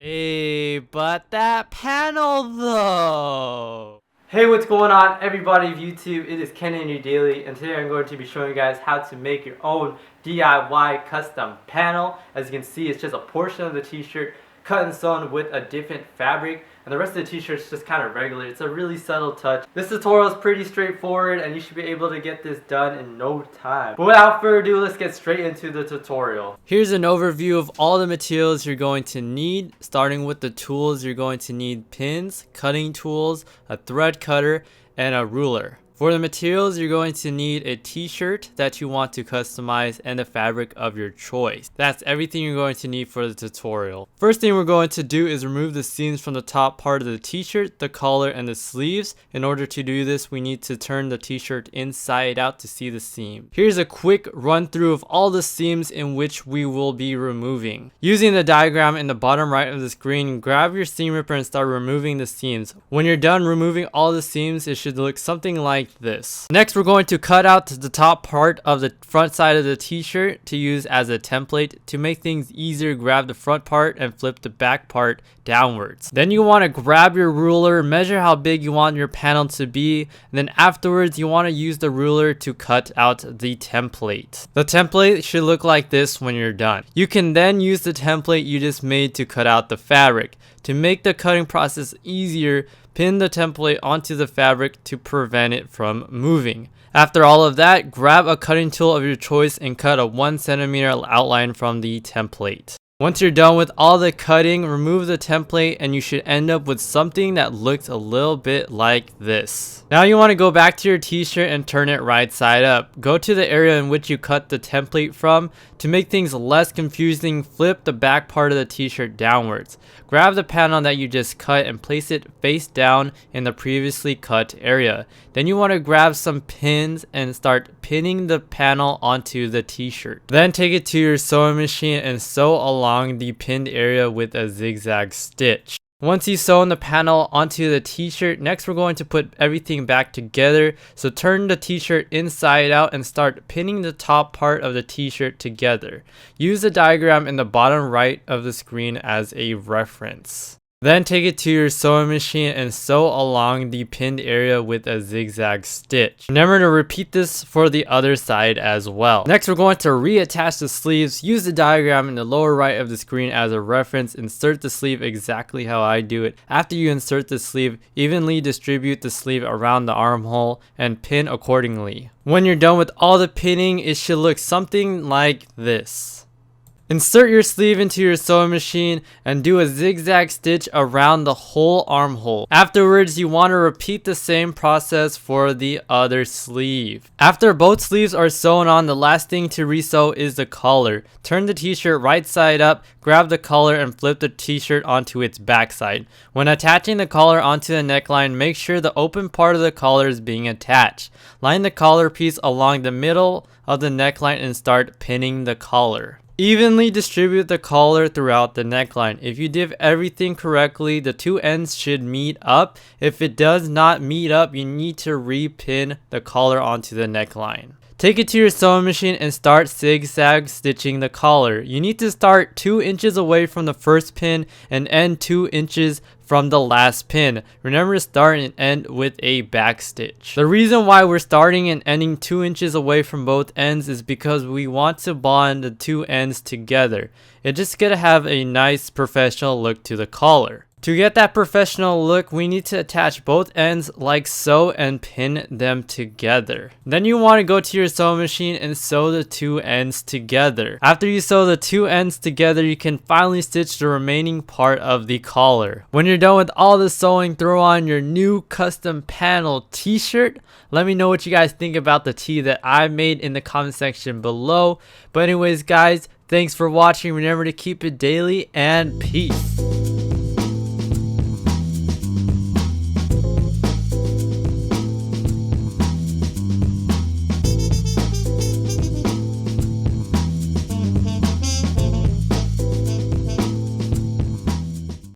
Hey, but that panel though. Hey, what's going on everybody of YouTube? It is Ken in your daily, and today I'm going to be showing you guys how to make your own DIY custom panel. As you can see, it's just a portion of the t-shirt cut and sewn with a different fabric, and the rest of the t-shirt is just kind of regular. It's a really subtle touch. This tutorial is pretty straightforward and you should be able to get this done in no time. But without further ado, let's get straight into the tutorial. Here's an overview of all the materials you're going to need. Starting with the tools, you're going to need pins, cutting tools, a thread cutter, and a ruler. For the materials, you're going to need a t-shirt that you want to customize and the fabric of your choice. That's everything you're going to need for the tutorial. First thing we're going to do is remove the seams from the top part of the t-shirt, the collar, and the sleeves. In order to do this, we need to turn the t-shirt inside out to see the seam. Here's a quick run through of all the seams in which we will be removing. Using the diagram in the bottom right of the screen, grab your seam ripper and start removing the seams. When you're done removing all the seams, it should look something like this. Next, we're going to cut out the top part of the front side of the t-shirt to use as a template. To make things easier, grab the front part and flip the back part downwards. Then you want to grab your ruler, measure how big you want your panel to be, and then afterwards you want to use the ruler to cut out the template. The template should look like this when you're done. You can then use the template you just made to cut out the fabric. To make the cutting process easier, pin the template onto the fabric to prevent it from moving. After all of that, grab a cutting tool of your choice and cut a 1 cm outline from the template. Once you're done with all the cutting, remove the template and you should end up with something that looks a little bit like this. Now you want to go back to your t-shirt and turn it right side up. Go to the area in which you cut the template from. To make things less confusing, flip the back part of the t-shirt downwards. Grab the panel that you just cut and place it face down in the previously cut area. Then you want to grab some pins and start pinning the panel onto the t-shirt. Then take it to your sewing machine and sew along the pinned area with a zigzag stitch. Once you sew the panel onto the t-shirt, next we're going to put everything back together. So turn the t-shirt inside out and start pinning the top part of the t-shirt together. Use the diagram in the bottom right of the screen as a reference. Then take it to your sewing machine and sew along the pinned area with a zigzag stitch. Remember to repeat this for the other side as well. Next, we're going to reattach the sleeves. Use the diagram in the lower right of the screen as a reference. Insert the sleeve exactly how I do it. After you insert the sleeve, evenly distribute the sleeve around the armhole and pin accordingly. When you're done with all the pinning, it should look something like this. Insert your sleeve into your sewing machine and do a zigzag stitch around the whole armhole. Afterwards, you want to repeat the same process for the other sleeve. After both sleeves are sewn on, the last thing to resew is the collar. Turn the t-shirt right side up, grab the collar and flip the t-shirt onto its back side. When attaching the collar onto the neckline, make sure the open part of the collar is being attached. Line the collar piece along the middle of the neckline and start pinning the collar. Evenly distribute the collar throughout the neckline. If you did everything correctly, the two ends should meet up. If it does not meet up, you need to repin the collar onto the neckline. Take it to your sewing machine and start zigzag stitching the collar. You need to start 2 inches away from the first pin and end 2 inches from the last pin. Remember to start and end with a back stitch. The reason why we're starting and ending 2 inches away from both ends is because we want to bond the two ends together. It's just gonna have a nice professional look to the collar. To get that professional look, we need to attach both ends like so and pin them together. Then you want to go to your sewing machine and sew the two ends together. After you sew the two ends together, you can finally stitch the remaining part of the collar. When you're done with all the sewing, throw on your new custom panel t-shirt. Let me know what you guys think about the tee that I made in the comment section below. But anyways guys, thanks for watching. Remember to keep it daily and peace.